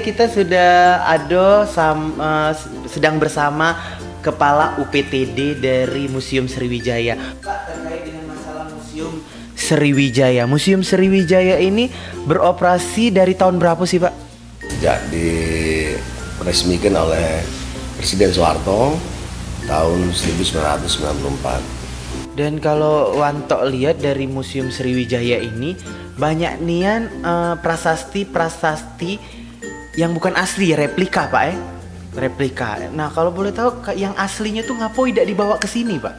kita sudah sedang bersama Kepala UPTD dari Museum Sriwijaya. Pak, terkait dengan masalah Museum Sriwijaya. Museum Sriwijaya ini beroperasi dari tahun berapa sih, Pak? Sejak diresmikan oleh Presiden Soeharto tahun 1994. Dan kalau Wanto lihat dari Museum Sriwijaya ini banyak nian prasasti yang bukan asli, replika, Pak ya. Replika. Nah, kalau boleh tahu yang aslinya tuh ngapo tidak dibawa ke sini, Pak?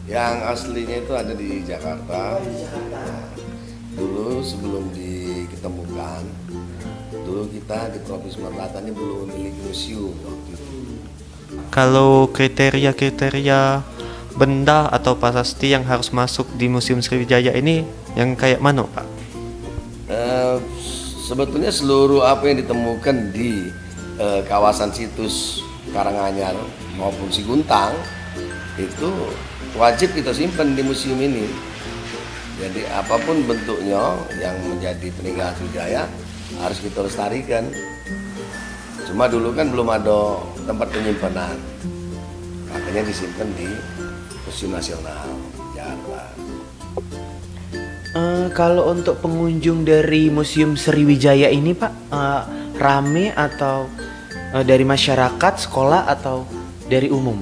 Yang aslinya itu ada di Jakarta. Dulu sebelum diketemukan, dulu kita di Provinsi Sumatera Selatan ini belum memiliki museum waktu itu. Kalau kriteria benda atau prasasti yang harus masuk di Museum Sriwijaya ini yang kayak mana, Pak? Sebetulnya seluruh apa yang ditemukan di kawasan situs Karanganyar maupun Siguntang itu wajib kita simpan di museum ini. Jadi apapun bentuknya yang menjadi peninggalan Sriwijaya harus kita lestarikan. Cuma dulu kan belum ada tempat penyimpanan, makanya disimpan di Museum Nasional Jakarta. Kalau untuk pengunjung dari Museum Sriwijaya ini, Pak, rame atau dari masyarakat, sekolah atau dari umum?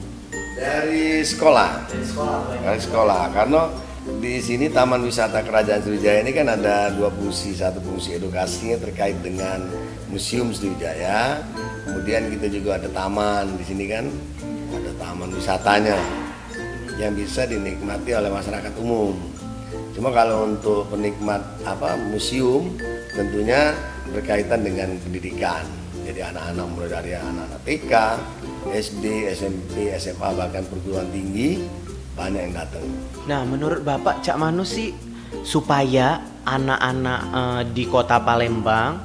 Dari sekolah. Dari sekolah. Karena di sini Taman Wisata Kerajaan Sriwijaya ini kan ada dua fungsi. Satu fungsi edukasinya terkait dengan Museum Sriwijaya. Kemudian kita juga ada taman di sini kan, ada taman wisatanya yang bisa dinikmati oleh masyarakat umum. Cuma kalau untuk penikmat museum tentunya berkaitan dengan pendidikan. Jadi anak-anak mulai dari anak-anak TK, SD, SMP, SMA bahkan perguruan tinggi banyak yang datang. Nah, menurut Bapak Cak Manu sih supaya anak-anak di Kota Palembang,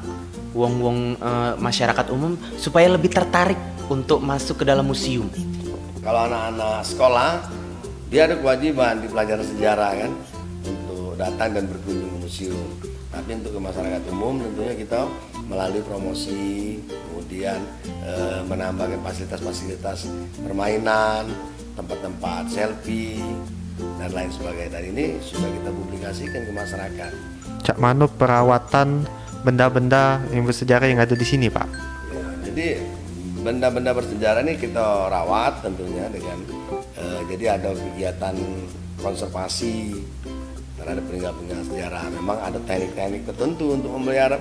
wong-wong masyarakat umum supaya lebih tertarik untuk masuk ke dalam museum. Kalau anak-anak sekolah dia ada kewajiban di pelajaran sejarah kan untuk datang dan berkunjung ke museum. Tapi untuk ke masyarakat umum tentunya kita melalui promosi, kemudian menambahkan fasilitas-fasilitas permainan, tempat-tempat selfie dan lain sebagainya. Dan ini sudah kita publikasikan ke masyarakat. Cak Manu perawatan benda-benda yang bersejarah yang ada di sini, Pak? Ya, jadi benda-benda bersejarah ini kita rawat tentunya dengan jadi ada kegiatan konservasi terhadap peninggalan sejarah. Memang ada teknik-teknik tertentu untuk memelihara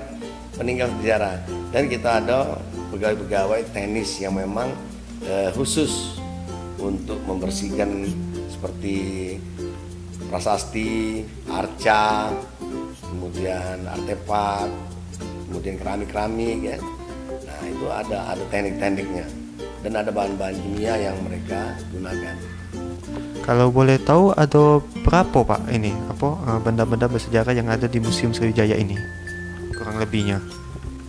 peninggalan sejarah, dan kita ada pegawai-pegawai teknis yang memang khusus untuk membersihkan seperti prasasti, arca, kemudian artefak, kemudian keramik-keramik ya. Nah, itu ada teknik-tekniknya dan ada bahan-bahan kimia yang mereka gunakan. Kalau boleh tahu ada berapa, Pak, ini benda-benda bersejarah yang ada di Museum Sriwijaya ini? Kurang lebihnya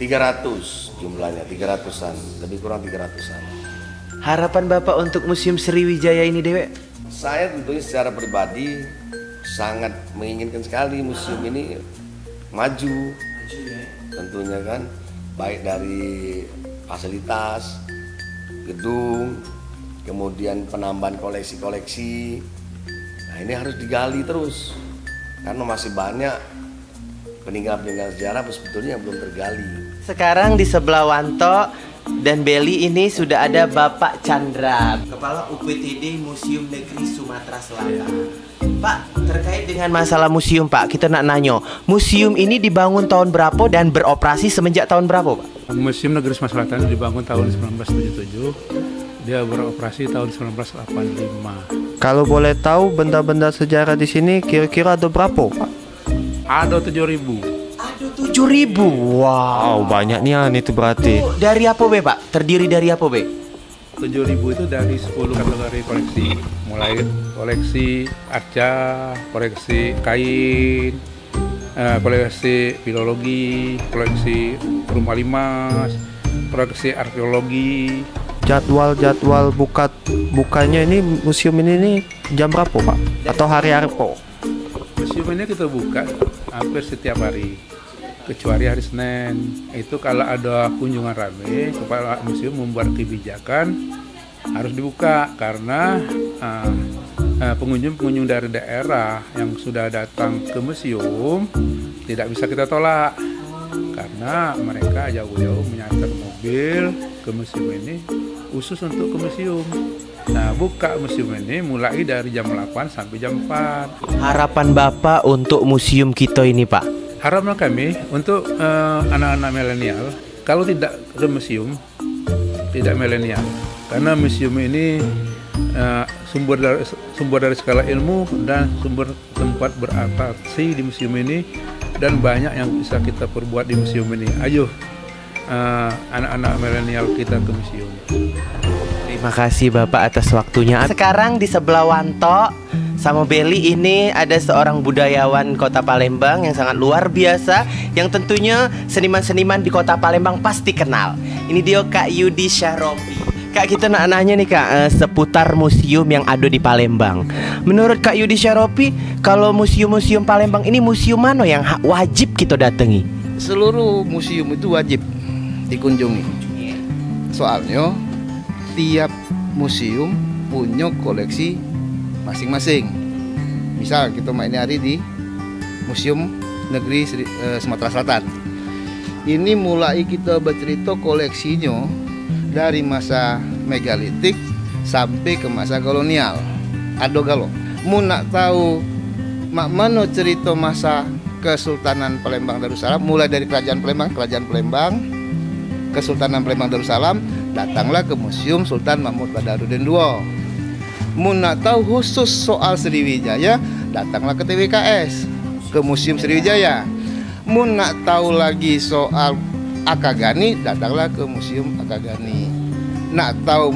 300 jumlahnya, 300-an, lebih kurang 300-an. Harapan Bapak untuk Museum Sriwijaya ini, Dewe? Saya tentunya secara pribadi sangat menginginkan sekali museum ini maju tentunya kan, baik dari fasilitas, gedung, kemudian penambahan koleksi-koleksi. Nah, ini harus digali terus karena masih banyak peninggalan-peninggalan sejarah sebetulnya yang belum tergali. Sekarang di sebelah Wanto dan Beli ini sudah ada Bapak Chandra, Kepala UPTD Museum Negeri Sumatera Selatan. Pak, terkait dengan masalah museum, Pak, kita nak nanya, museum ini dibangun tahun berapa dan beroperasi semenjak tahun berapa, Pak? Museum Negeri Sumatera Selatan dibangun tahun 1977, dia beroperasi tahun 1985. Kalau boleh tahu benda-benda sejarah di sini kira-kira ada berapa, Pak? Ada 7.000. Ada 7.000. Wow, banyak nih itu berarti. Itu dari apa, Be, Pak? Terdiri dari apa, Be? 7.000 itu dari 10 kategori koleksi, mulai koleksi arca, koleksi kain, koleksi filologi, koleksi rumah limas, koleksi arkeologi. Jadwal bukanya ini museum ini nih jam berapa, Pak? Atau hari apa? Museum ini kita buka hampir setiap hari. kecuali hari Senin. Itu kalau ada kunjungan rame, kepala museum membuat kebijakan harus dibuka karena pengunjung-pengunjung dari daerah yang sudah datang ke museum tidak bisa kita tolak karena mereka jauh-jauh menyasar mobil ke museum ini khusus untuk ke museum. Nah, buka museum ini mulai dari jam 8 sampai jam 4. Harapan Bapak untuk museum kita ini, Pak? Harapan kami untuk anak-anak milenial, kalau tidak ke museum, tidak milenial. Karena museum ini sumber dari segala ilmu dan sumber tempat beratraksi di museum ini, dan banyak yang bisa kita perbuat di museum ini. Ayo anak-anak milenial kita ke museum. Terima kasih Bapak atas waktunya. Sekarang di sebelah Wanto sama Beli ini ada seorang budayawan Kota Palembang yang sangat luar biasa, yang tentunya seniman-seniman di Kota Palembang pasti kenal. Ini dia Kak Yudi Syahrofi. Kak, kita nak nanya nih Kak, seputar museum yang ada di Palembang. Menurut Kak Yudi Syahrofi, kalau museum-museum Palembang ini museum mana yang wajib kita datangi? Seluruh museum itu wajib dikunjungi. Soalnya tiap museum punya koleksi masing-masing. Misal kita main hari di Museum Negeri Sumatera Selatan. Ini mulai kita bercerita koleksinya dari masa megalitik sampai ke masa kolonial. Ado galo. Mu nak tahu mak mano cerita masa Kesultanan Palembang Darussalam, mulai dari Kerajaan Palembang, Kesultanan Palembang Darussalam, datanglah ke Museum Sultan Mahmud Badarudin II. Mu nak tahu khusus soal Sriwijaya, datanglah ke TWKS, ke Museum Sriwijaya. Mu nak tahu lagi soal Akagani, datanglah ke Museum Akagani. Nak tahu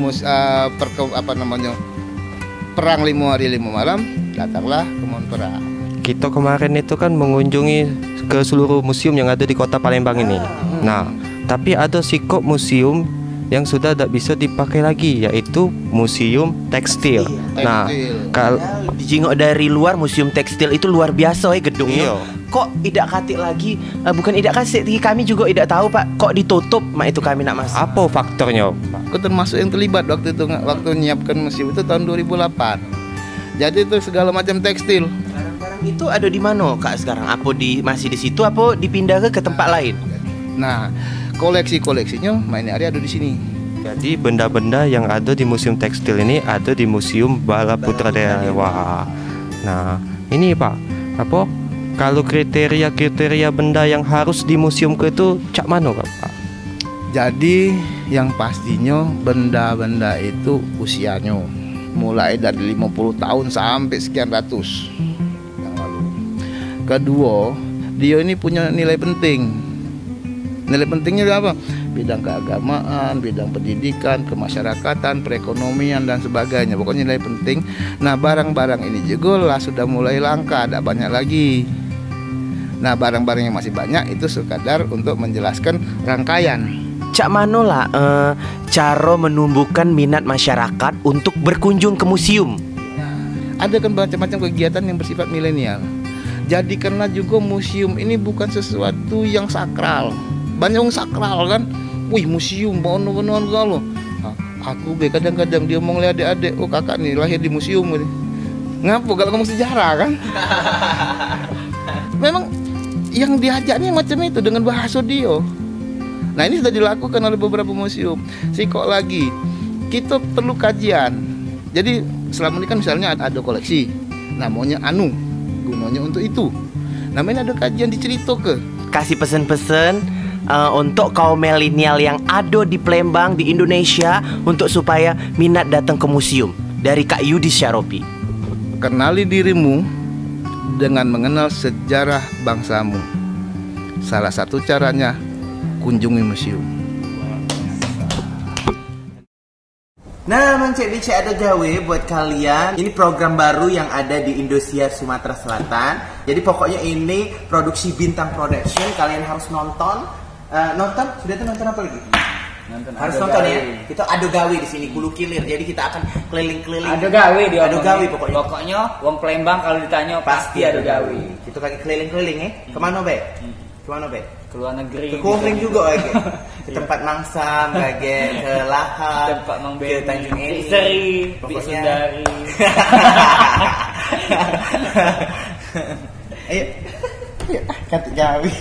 Perang 5 Hari 5 Malam, datanglah ke Monpera. Kita kemarin itu kan mengunjungi ke seluruh museum yang ada di Kota Palembang ini. Nah, tapi ada sikop museum yang sudah tidak bisa dipakai lagi, yaitu museum tekstil. Nah, kalau dijengok dari luar, museum tekstil itu luar biasa gedungnya. Kok tidak katik lagi? Bukan tidak kasih, kami juga tidak tahu Pak. Kok ditutup? Mak itu kami nak masuk. apa faktornya? Aku termasuk yang terlibat waktu itu, waktu menyiapkan museum itu tahun 2008. Jadi itu segala macam tekstil. Barang-barang itu ada di mana Kak sekarang? Apa masih di situ? Apa dipindah ke tempat lain? Nah, koleksi-koleksinya main hari ada di sini. Jadi benda-benda yang ada di museum tekstil ini ada di Museum Bala Putra Dewa. Nah, ini Pak, apa? Kalau kriteria benda yang harus di museum itu cak mana Pak? Jadi yang pastinya benda-benda itu usianya mulai dari 50 tahun sampai sekian ratus yang lalu. Kedua, dia ini punya nilai penting. Nilai pentingnya apa? Bidang keagamaan, bidang pendidikan, kemasyarakatan, perekonomian dan sebagainya. Pokoknya nilai penting. Nah, barang-barang ini juga lah sudah mulai langka, ada banyak lagi. Nah, barang-barang yang masih banyak itu sekadar untuk menjelaskan rangkaian. Cak mano lah cara menumbuhkan minat masyarakat untuk berkunjung ke museum. Ada kan macam-macam kegiatan yang bersifat milenial. Jadikanlah juga museum ini bukan sesuatu yang sakral. Banyak yang sakral kan. Wih, museum bono-bonoan kalau. Aku kadang-kadang dia mau ngeliat adik-adik, oh kakak nih lahir di museum ini. Ngapa kalau ngomong sejarah kan? Memang yang diajaknya macam itu dengan bahasa dia. Nah, ini sudah dilakukan oleh beberapa museum. Kok lagi kita perlu kajian. Jadi selama ini kan misalnya ada koleksi, namanya gunanya untuk itu. Namanya ada kajian dicerita ke. Kasih pesan-pesan untuk kaum milenial yang ada di Palembang, di Indonesia, untuk supaya minat datang ke museum. Dari Kak Yudi Syahrofi. Kenali dirimu dengan mengenal sejarah bangsamu. Salah satu caranya kunjungi museum. Nah, Mancik ada gawe buat kalian. Ini program baru yang ada di Indosiar Sumatera Selatan. Jadi pokoknya ini produksi Bintang Production. Kalian harus nonton. Nonton? Sudah tuh nonton apa lagi? Harus nonton ya. Kita ado gawe di sini, Hulu Kilir. Jadi kita akan keliling-keliling. Ado gawe dia. Ado gawe pokoknya. Pokoknya wong Palembang kalau ditanya pasti ado gawe. Kita lagi keliling-keliling ya. Kemana, Be? Kemana, Be? ke luar negeri. Ke Komering juga lagi. Ke tempat Mangsam, lagi ke Lahar, tempat Mang ke Beli, Tanjung Eri, Seri, pokoknya. Sundari. Ayo, kata Jawi.